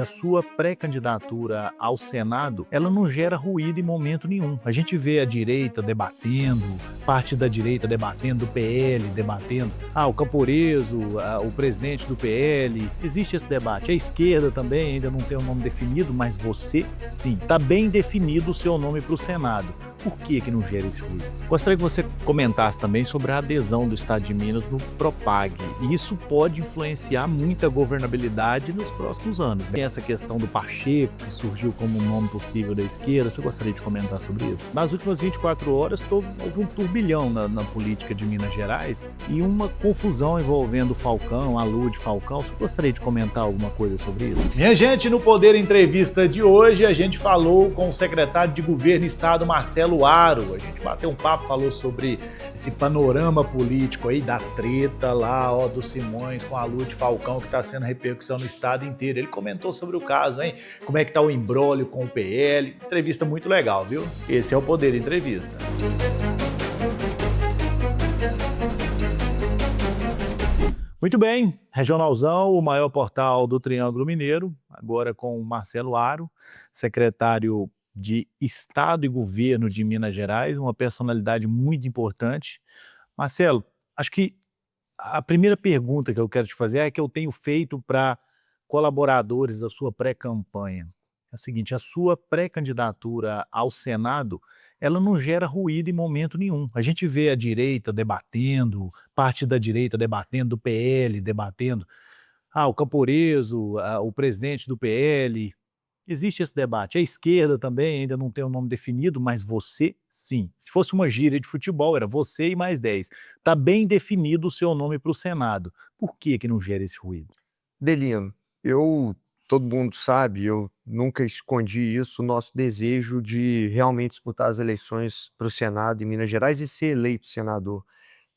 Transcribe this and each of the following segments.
A sua pré-candidatura ao Senado, ela não gera ruído em momento nenhum. A gente vê a direita debatendo, parte da direita debatendo, do PL debatendo, o Camporeso, o presidente do PL. Existe esse debate. A esquerda também ainda não tem um nome definido, mas você, sim. Está bem definido o seu nome para o Senado. Por que não gera esse ruído? Gostaria que você comentasse também sobre a adesão do Estado de Minas no Propag. E isso pode influenciar muito a governabilidade nos próximos anos. Tem essa questão do Pacheco, que surgiu como um nome possível da esquerda. Você gostaria de comentar sobre isso? Nas últimas 24 horas, houve um turbilhão na política de Minas Gerais e uma confusão envolvendo o Falcão, a Lua de Falcão. Você gostaria de comentar alguma coisa sobre isso? Minha gente, no Poder Entrevista de hoje, a gente falou com o secretário de Governo e Estado, Marcelo Aro. A gente bateu um papo, falou sobre esse panorama político aí da treta lá, do Simões com a Lua de Falcão, que está sendo repercussão no estado inteiro. Ele comentou sobre o caso, hein? Como é que tá o imbróglio com o PL. Entrevista muito legal, viu? Esse é o Poder Entrevista. Muito bem, Regionalzão, o maior portal do Triângulo Mineiro, agora com o Marcelo Aro, secretário de Estado e Governo de Minas Gerais, uma personalidade muito importante. Marcelo, acho que a primeira pergunta que eu quero te fazer é a que eu tenho feito para colaboradores da sua pré-campanha. É o seguinte, a sua pré-candidatura ao Senado, ela não gera ruído em momento nenhum. A gente vê a direita debatendo, parte da direita debatendo, do PL debatendo, o Camporeso, o presidente do PL. Existe esse debate. A esquerda também ainda não tem um nome definido, mas você, sim. Se fosse uma gíria de futebol, era você e mais 10. Está bem definido o seu nome para o Senado. Por que não gera esse ruído? Delino, todo mundo sabe, eu nunca escondi isso, o nosso desejo de realmente disputar as eleições para o Senado em Minas Gerais e ser eleito senador.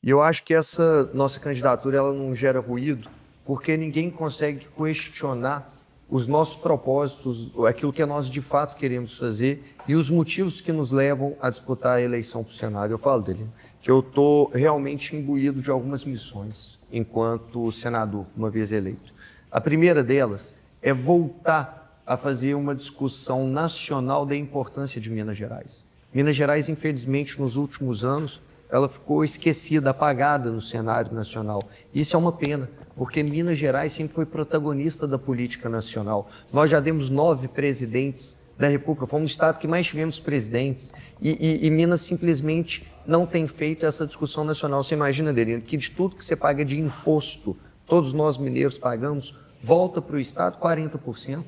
E eu acho que essa nossa candidatura ela não gera ruído, porque ninguém consegue questionar os nossos propósitos, aquilo que nós de fato queremos fazer e os motivos que nos levam a disputar a eleição para o Senado. Eu falo, Delino, que eu estou realmente imbuído de algumas missões enquanto senador, uma vez eleito. A primeira delas é voltar a fazer uma discussão nacional da importância de Minas Gerais. Minas Gerais, infelizmente, nos últimos anos, ela ficou esquecida, apagada no cenário nacional. Isso é uma pena, porque Minas Gerais sempre foi protagonista da política nacional. Nós já demos 9 presidentes da República, fomos o estado que mais tivemos presidentes, e Minas simplesmente não tem feito essa discussão nacional. Você imagina, Delino, que de tudo que você paga de imposto, todos nós mineiros pagamos, volta para o estado 40%,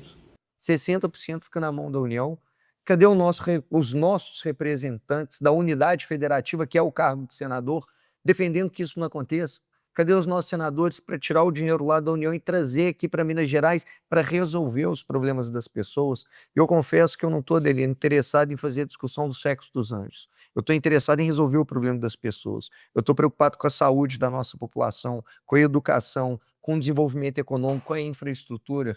60% fica na mão da União. Cadê os nossos representantes da unidade federativa, que é o cargo de senador, defendendo que isso não aconteça? Cadê os nossos senadores para tirar o dinheiro lá da União e trazer aqui para Minas Gerais para resolver os problemas das pessoas? Eu confesso que eu não estou interessado em fazer a discussão do sexo dos anjos. Eu estou interessado em resolver o problema das pessoas. Eu estou preocupado com a saúde da nossa população, com a educação, com o desenvolvimento econômico, com a infraestrutura.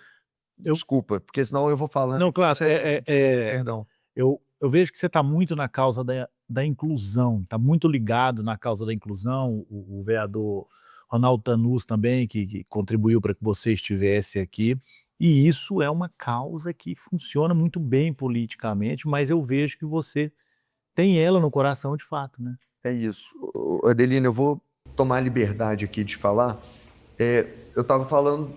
Desculpa, porque senão eu vou falando. Não, claro, Perdão. eu vejo que você está muito na causa da inclusão, está muito ligado na causa da inclusão. O vereador Ronaldo Tanus também, que contribuiu para que você estivesse aqui, e isso é uma causa que funciona muito bem politicamente, mas eu vejo que você tem ela no coração de fato, né? É isso. Adelino, eu vou tomar a liberdade aqui de falar. Eu estava falando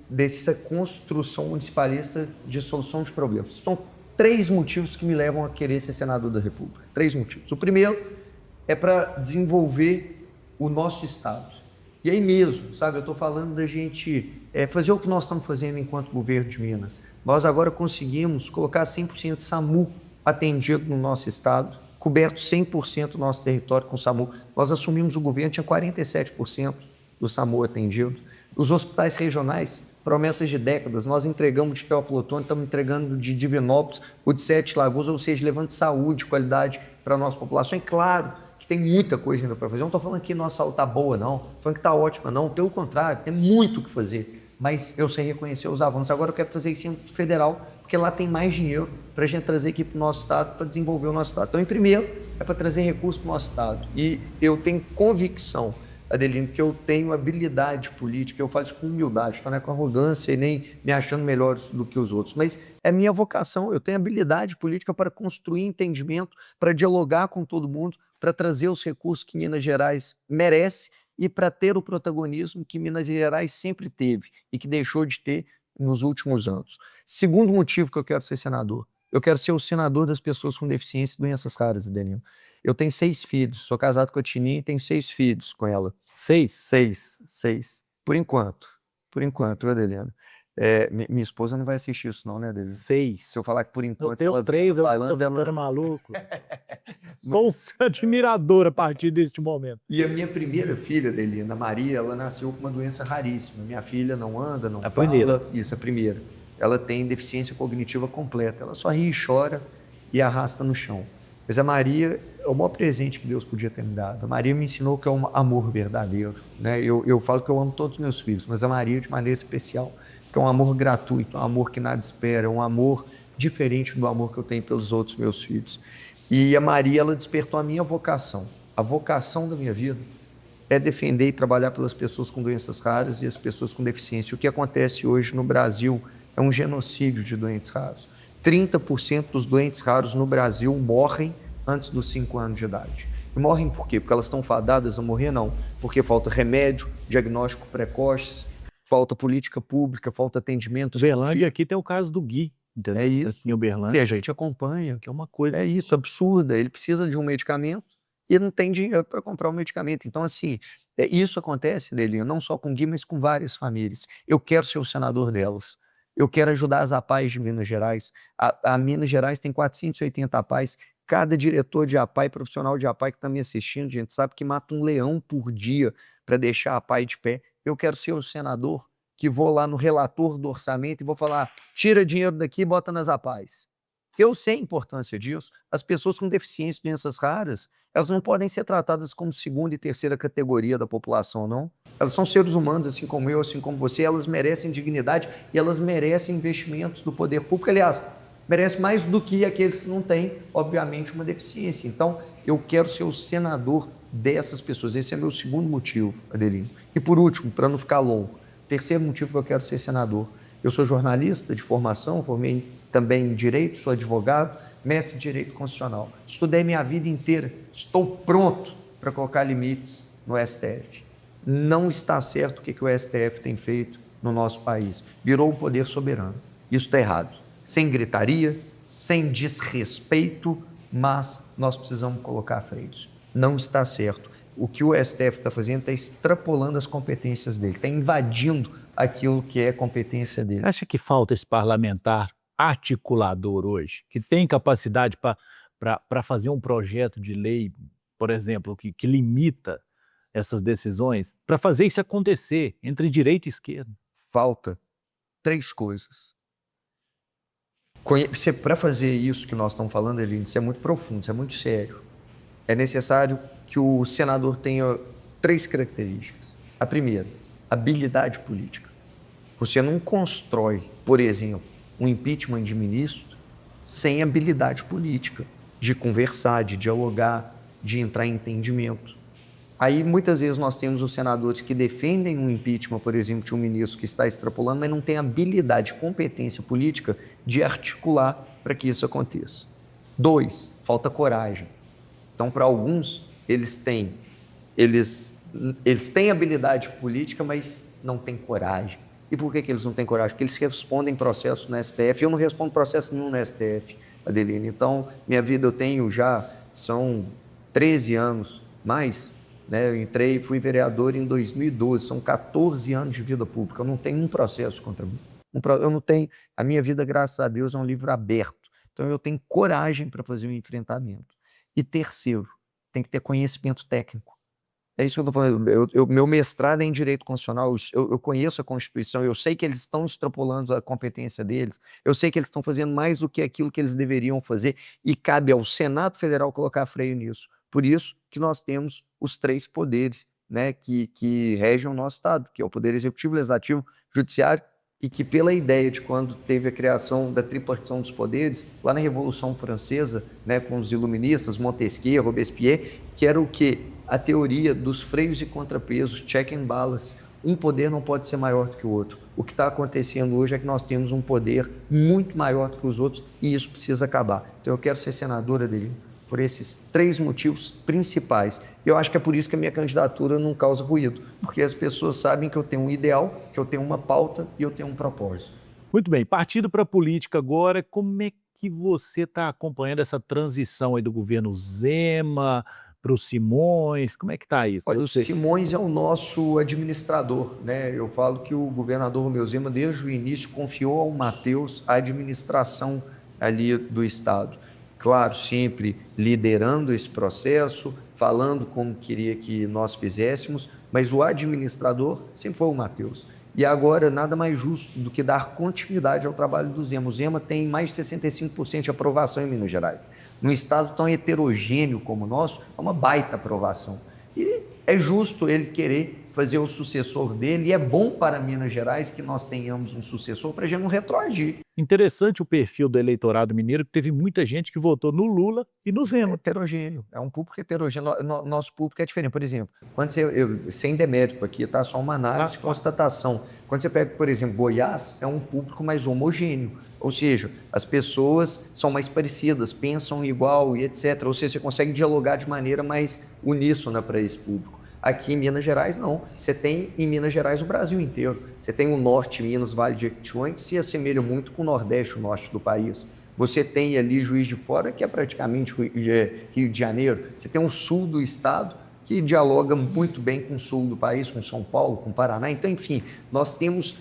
dessa construção municipalista de solução de problemas. São 3 motivos que me levam a querer ser senador da República. 3 motivos. O primeiro é para desenvolver o nosso estado. E aí mesmo, sabe, eu estou falando da gente fazer o que nós estamos fazendo enquanto governo de Minas. Nós agora conseguimos colocar 100% de SAMU atendido no nosso estado, coberto 100% do nosso território com SAMU. Nós assumimos o governo, tinha 47% do SAMU atendido. Os hospitais regionais, promessas de décadas, nós entregamos de Teófilo Otoni, estamos entregando de Divinópolis, o de Sete Lagoas, ou seja, levando saúde, qualidade para a nossa população. É claro que tem muita coisa ainda para fazer. Eu não estou falando que nossa saúde está boa, não. Estou falando que está ótima, não. Pelo contrário, tem muito o que fazer. Mas eu sei reconhecer os avanços. Agora eu quero fazer isso em federal, porque lá tem mais dinheiro para a gente trazer aqui para o nosso estado, para desenvolver o nosso estado. Então, em primeiro, é para trazer recursos para o nosso estado. E eu tenho convicção Adelino, que eu tenho habilidade política, eu faço com humildade, não é com arrogância e nem me achando melhor do que os outros, mas é minha vocação, eu tenho habilidade política para construir entendimento, para dialogar com todo mundo, para trazer os recursos que Minas Gerais merece e para ter o protagonismo que Minas Gerais sempre teve e que deixou de ter nos últimos anos. Segundo motivo que eu quero ser senador, eu quero ser o senador das pessoas com deficiência e doenças raras, Adelino. Eu tenho 6 filhos, sou casado com a Tininha e tenho 6 filhos com ela. 6? 6. Por enquanto, viu, Adelino? Minha esposa não vai assistir isso não, né, Adelino? 6. Se eu falar que por Eu enquanto... tenho 3, eu tô ficando maluco. Sou um admirador a partir deste momento. E a minha primeira filha, Adelino, a Maria, ela nasceu com uma doença raríssima. Minha filha não anda, não A fala. primeira. Isso, a primeira. Ela tem deficiência cognitiva completa. Ela só ri e chora e arrasta no chão. Mas a Maria é o maior presente que Deus podia ter me dado. A Maria me ensinou que é um amor verdadeiro, né? Eu falo que eu amo todos os meus filhos, mas a Maria de maneira especial, que é um amor gratuito, um amor que nada espera, um amor diferente do amor que eu tenho pelos outros meus filhos. E a Maria, ela despertou a minha vocação. A vocação da minha vida é defender e trabalhar pelas pessoas com doenças raras e as pessoas com deficiência. O que acontece hoje no Brasil é um genocídio de doentes raros. 30% dos doentes raros no Brasil morrem antes dos 5 anos de idade. E morrem por quê? Porque elas estão fadadas a morrer? Não. Porque falta remédio, diagnóstico precoce, falta política pública, falta atendimento. Uberlândia, aqui tem o caso do Gui. É isso. Em Uberlândia. E a gente acompanha. Que é uma coisa... É isso, absurda. Ele precisa de um medicamento e não tem dinheiro para comprar o medicamento. Então, assim, isso acontece, Delinho, não só com o Gui, mas com várias famílias. Eu quero ser o senador delas. Eu quero ajudar as APAES de Minas Gerais. A Minas Gerais tem 480 APAES. Cada diretor de APAE, profissional de APAE que está me assistindo, a gente sabe que mata um leão por dia para deixar a APAE de pé. Eu quero ser o senador que vou lá no relator do orçamento e vou falar, tira dinheiro daqui e bota nas APAES. Eu sei a importância disso. As pessoas com deficiência, doenças raras, elas não podem ser tratadas como segunda e terceira categoria da população, não. Elas são seres humanos, assim como eu, assim como você, elas merecem dignidade e elas merecem investimentos do poder público. Aliás, merecem mais do que aqueles que não têm, obviamente, uma deficiência. Então, eu quero ser o senador dessas pessoas. Esse é meu segundo motivo, Adelino. E por último, para não ficar longo, terceiro motivo que eu quero ser senador. Eu sou jornalista de formação, formei também em Direito, sou advogado, mestre em Direito Constitucional. Estudei minha vida inteira, estou pronto para colocar limites no STF. Não está certo o que o STF tem feito no nosso país. Virou um poder soberano. Isso está errado. Sem gritaria, sem desrespeito, mas nós precisamos colocar freios. Não está certo. O que o STF está fazendo está extrapolando as competências dele, está invadindo aquilo que é competência dele. Acha que falta esse parlamentar articulador hoje, que tem capacidade para fazer um projeto de lei, por exemplo, que limita essas decisões, para fazer isso acontecer entre direita e esquerda? Falta 3 coisas. Para fazer isso que nós estamos falando, Eline, isso é muito profundo, isso é muito sério. É necessário que o senador tenha 3 características. A primeira, habilidade política. Você não constrói, por exemplo, um impeachment de ministro sem habilidade política, de conversar, de dialogar, de entrar em entendimento. Aí, muitas vezes, nós temos os senadores que defendem um impeachment, por exemplo, de um ministro que está extrapolando, mas não tem habilidade, competência política de articular para que isso aconteça. 2, falta coragem. Então, para alguns, eles têm habilidade política, mas não têm coragem. E por que eles não têm coragem? Porque eles respondem processo no STF. Eu não respondo processo nenhum no STF, Adelino. Então, minha vida eu tenho já, são 13 anos mais, né? Eu fui vereador em 2012, são 14 anos de vida pública. Eu não tenho um processo contra mim. Eu não tenho, a minha vida, graças a Deus, é um livro aberto. Então, eu tenho coragem para fazer um enfrentamento. E terceiro, tem que ter conhecimento técnico. É isso que eu estou falando. Meu mestrado é em Direito Constitucional, eu conheço a Constituição, eu sei que eles estão extrapolando a competência deles, eu sei que eles estão fazendo mais do que aquilo que eles deveriam fazer e cabe ao Senado Federal colocar freio nisso. Por isso que nós temos os 3 poderes, né, que regem o nosso Estado, que é o Poder Executivo, Legislativo, Judiciário, e que pela ideia de quando teve a criação da tripartição dos poderes, lá na Revolução Francesa, né, com os iluministas, Montesquieu, Robespierre, que era o quê? a teoria dos freios e contrapesos, check and balance. Um poder não pode ser maior do que o outro. O que está acontecendo hoje é que nós temos um poder muito maior do que os outros e isso precisa acabar. Então eu quero ser senadora dele por esses 3 motivos principais. Eu acho que é por isso que a minha candidatura não causa ruído, porque as pessoas sabem que eu tenho um ideal, que eu tenho uma pauta e eu tenho um propósito. Muito bem, partindo para a política agora, como é que você está acompanhando essa transição aí do governo Zema para o Simões? Como é que está isso? Olha, Eu o sei. Simões é o nosso administrador, né? Eu falo que o governador Romeu Zema, desde o início, confiou ao Matheus a administração ali do Estado. Claro, sempre liderando esse processo, falando como queria que nós fizéssemos, mas o administrador sempre foi o Matheus. E agora, nada mais justo do que dar continuidade ao trabalho do Zema. O Zema tem mais de 65% de aprovação em Minas Gerais. Num estado tão heterogêneo como o nosso, é uma baita aprovação. E é justo ele querer fazer o sucessor dele, e é bom para Minas Gerais que nós tenhamos um sucessor para a gente não retroagir. Interessante o perfil do eleitorado mineiro, que teve muita gente que votou no Lula e no É Zema. heterogêneo, é um público heterogêneo. Nosso público é diferente. Por exemplo, quando sem demérito aqui, tá? Só uma análise, Claro. constatação. Quando você pega, por exemplo, Goiás, é um público mais homogêneo. Ou seja, as pessoas são mais parecidas, pensam igual e etc. Ou seja, você consegue dialogar de maneira mais uníssona para esse público. Aqui em Minas Gerais, não. Você tem em Minas Gerais o Brasil inteiro. Você tem o norte, Minas, Vale de Jequitinhonha, que se assemelha muito com o nordeste, o norte do país. Você tem ali Juiz de Fora, que é praticamente Rio de Janeiro. Você tem o sul do estado, que dialoga muito bem com o sul do país, com São Paulo, com o Paraná. Então, enfim, nós temos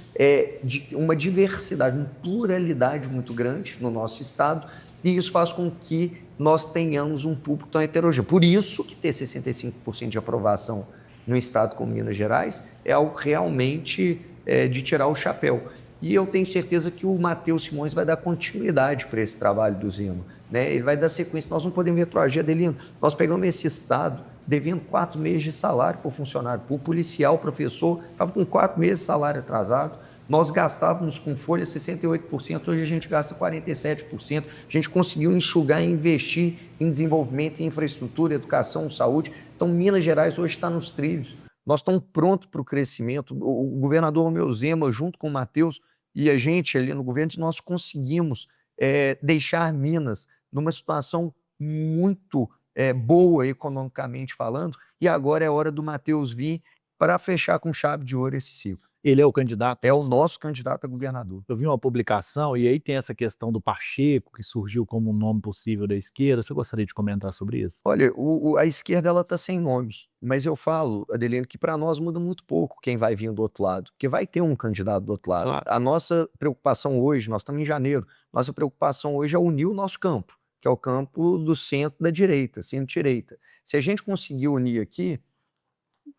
uma diversidade, uma pluralidade muito grande no nosso estado, e isso faz com que nós tenhamos um público tão heterogêneo. Por isso que ter 65% de aprovação no estado como Minas Gerais é algo realmente de tirar o chapéu. E eu tenho certeza que o Matheus Simões vai dar continuidade para esse trabalho do Zema, né? Ele vai dar sequência. Nós não podemos retroagir, Adelino. Nós pegamos esse estado devendo 4 meses de salário para o funcionário, para o policial, professor, estava com 4 meses de salário atrasado. Nós gastávamos com folha 68%, hoje a gente gasta 47%. A gente conseguiu enxugar e investir em desenvolvimento, em infraestrutura, educação, saúde. Então, Minas Gerais hoje está nos trilhos. Nós estamos prontos para o crescimento. O governador Romeu Zema, junto com o Matheus e a gente ali no governo, nós conseguimos deixar Minas numa situação muito boa economicamente falando, e agora é hora do Matheus vir para fechar com chave de ouro esse ciclo. Ele é o candidato? É o nosso candidato a governador. Eu vi uma publicação e aí tem essa questão do Pacheco, que surgiu como um nome possível da esquerda. Você gostaria de comentar sobre isso? Olha, a esquerda ela está sem nome, mas eu falo, Adelino, que para nós muda muito pouco quem vai vir do outro lado, porque vai ter um candidato do outro lado. Claro. A nossa preocupação hoje, nós estamos em janeiro, nossa preocupação hoje é unir o nosso campo, que é o campo do centro da direita, centro-direita. Se a gente conseguir unir aqui,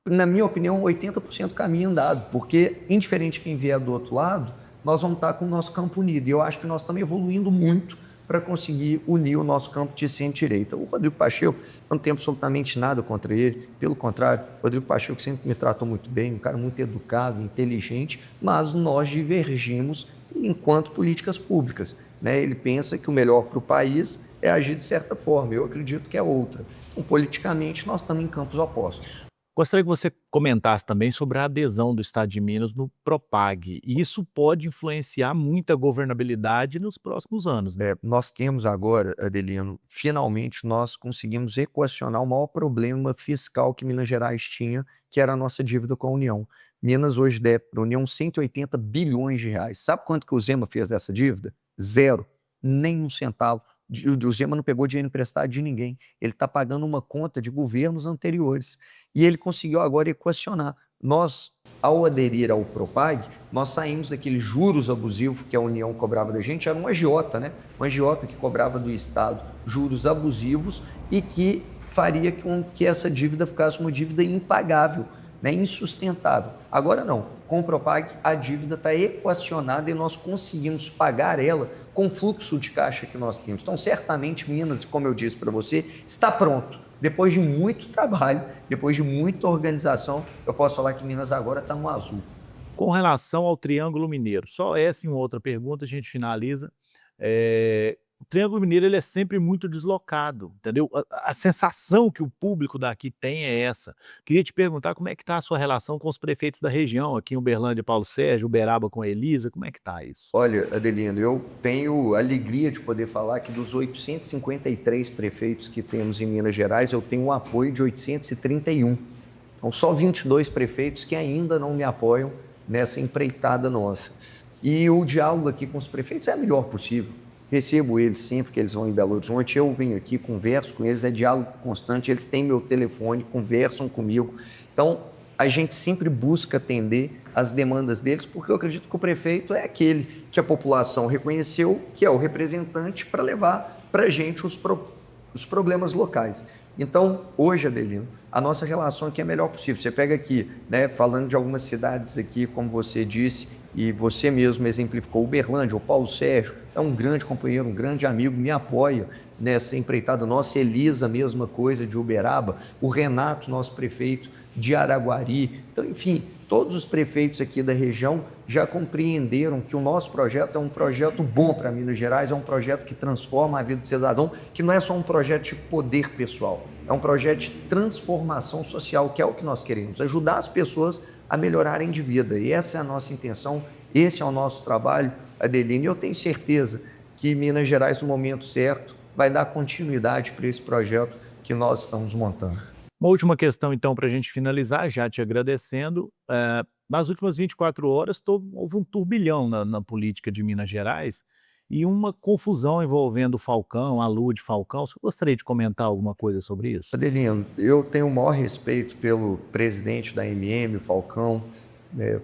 na minha opinião, 80% caminho andado, porque, indiferente de quem vier do outro lado, nós vamos estar com o nosso campo unido. E eu acho que nós estamos evoluindo muito para conseguir unir o nosso campo de centro-direita. O Rodrigo Pacheco, eu não tenho absolutamente nada contra ele, pelo contrário, o Rodrigo Pacheco sempre me tratou muito bem, um cara muito educado, inteligente, mas nós divergimos enquanto políticas públicas, né? Ele pensa que o melhor para o país é agir de certa forma, eu acredito que é outra. Então, politicamente, nós estamos em campos opostos. Gostaria que você comentasse também sobre a adesão do Estado de Minas no Propag. E isso pode influenciar muito a governabilidade nos próximos anos, né? Nós temos agora, Adelino, finalmente nós conseguimos equacionar o maior problema fiscal que Minas Gerais tinha, que era a nossa dívida com a União. Minas hoje deve para a União 180 bilhões de reais. Sabe quanto que o Zema fez dessa dívida? Zero, nem um centavo. O Zema não pegou dinheiro emprestado de ninguém. Ele está pagando uma conta de governos anteriores. E ele conseguiu agora equacionar. Nós, ao aderir ao Propag, nós saímos daquele juros abusivo que a União cobrava da gente, era um agiota, né? Um agiota que cobrava do Estado juros abusivos e que faria com que essa dívida ficasse uma dívida impagável, né? Insustentável. Agora não, com o Propag a dívida está equacionada e nós conseguimos pagar ela com o fluxo de caixa que nós temos. Então, certamente, Minas, como eu disse para você, está pronto. Depois de muito trabalho, depois de muita organização, eu posso falar que Minas agora está no azul. Com relação ao Triângulo Mineiro, só essa e uma outra pergunta, a gente finaliza. O Triângulo Mineiro ele é sempre muito deslocado, entendeu? A sensação que o público daqui tem é essa. Queria te perguntar como é que está a sua relação com os prefeitos da região, aqui em Uberlândia, Paulo Sérgio, Uberaba com a Elisa, como é que está isso? Olha, Adelino, eu tenho a alegria de poder falar que dos 853 prefeitos que temos em Minas Gerais, eu tenho o apoio de 831. Então, só 22 prefeitos que ainda não me apoiam nessa empreitada nossa. E o diálogo aqui com os prefeitos é o melhor possível. Recebo eles sempre que eles vão em Belo Horizonte, eu venho aqui, converso com eles, é diálogo constante, eles têm meu telefone, conversam comigo. Então, a gente sempre busca atender as demandas deles, porque eu acredito que o prefeito é aquele que a população reconheceu, que é o representante para levar para a gente os problemas locais. Então, hoje, Adelino, a nossa relação aqui é a melhor possível. Você pega aqui, né, falando de algumas cidades aqui, como você disse, e você mesmo exemplificou, Uberlândia, o Paulo Sérgio, é um grande companheiro, um grande amigo, me apoia nessa empreitada nossa. Elisa, mesma coisa, de Uberaba, o Renato, nosso prefeito de Araguari. Então, enfim, todos os prefeitos aqui da região já compreenderam que o nosso projeto é um projeto bom para Minas Gerais, é um projeto que transforma a vida do cidadão, que não é só um projeto de poder pessoal, é um projeto de transformação social, que é o que nós queremos, ajudar as pessoas a melhorarem de vida. E essa é a nossa intenção, esse é o nosso trabalho, Adelino. E eu tenho certeza que Minas Gerais, no momento certo, vai dar continuidade para esse projeto que nós estamos montando. Uma última questão, então, para a gente finalizar, já te agradecendo. Nas últimas 24 horas, houve um turbilhão na política de Minas Gerais e uma confusão envolvendo o Falcão, a Lud Falcão. Você gostaria de comentar alguma coisa sobre isso? Adelino, eu tenho o maior respeito pelo presidente da MM, o Falcão.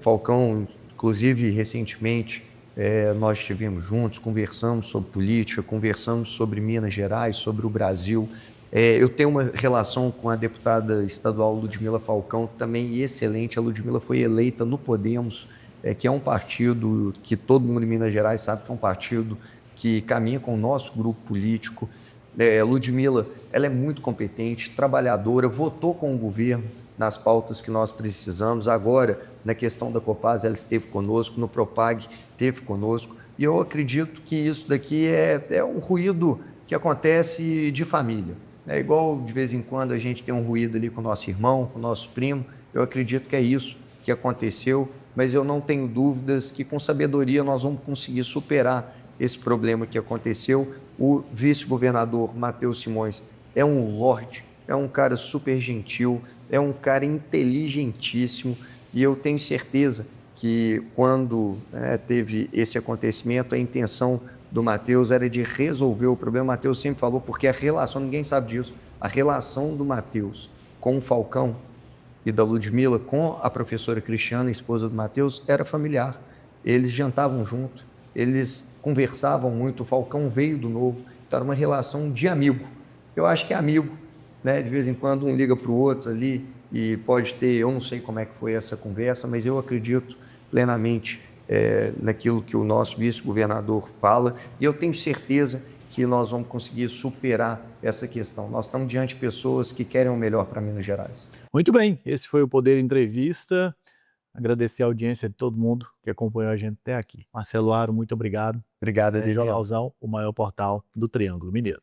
Falcão, inclusive, recentemente, nós estivemos juntos, conversamos sobre política, conversamos sobre Minas Gerais, sobre o Brasil. Eu tenho uma relação com a deputada estadual Ludmila Falcão também excelente. A Ludmila foi eleita no Podemos, que é um partido que todo mundo em Minas Gerais sabe que é um partido que caminha com o nosso grupo político. Ludmila, ela é muito competente, trabalhadora, votou com o governo nas pautas que nós precisamos. Agora, na questão da Copasa, ela esteve conosco, no Propag esteve conosco, e eu acredito que isso daqui é um ruído que acontece de família. É igual, de vez em quando, a gente tem um ruído ali com o nosso irmão, com o nosso primo. Eu acredito que é isso que aconteceu, mas eu não tenho dúvidas que, com sabedoria, nós vamos conseguir superar esse problema que aconteceu. O vice-governador Matheus Simões é um lorde, é um cara super gentil, é um cara inteligentíssimo, e eu tenho certeza que, quando teve esse acontecimento, a intenção do Matheus era de resolver o problema. O Matheus sempre falou, porque a relação, ninguém sabe disso, a relação do Matheus com o Falcão e da Ludmila com a professora Cristiana, esposa do Matheus, era familiar. Eles jantavam junto, eles conversavam muito, o Falcão veio do Novo, então era uma relação de amigo. Eu acho que é amigo, né? De vez em quando um liga para o outro ali e pode ter, eu não sei como é que foi essa conversa, mas eu acredito plenamente naquilo que o nosso vice-governador fala, e eu tenho certeza que nós vamos conseguir superar essa questão. Nós estamos diante de pessoas que querem o melhor para Minas Gerais. Muito bem, esse foi o Poder Entrevista. Agradecer a audiência de todo mundo que acompanhou a gente até aqui. Marcelo Aro, muito obrigado. Obrigado, Adriano. Jornalzão, o maior portal do Triângulo Mineiro.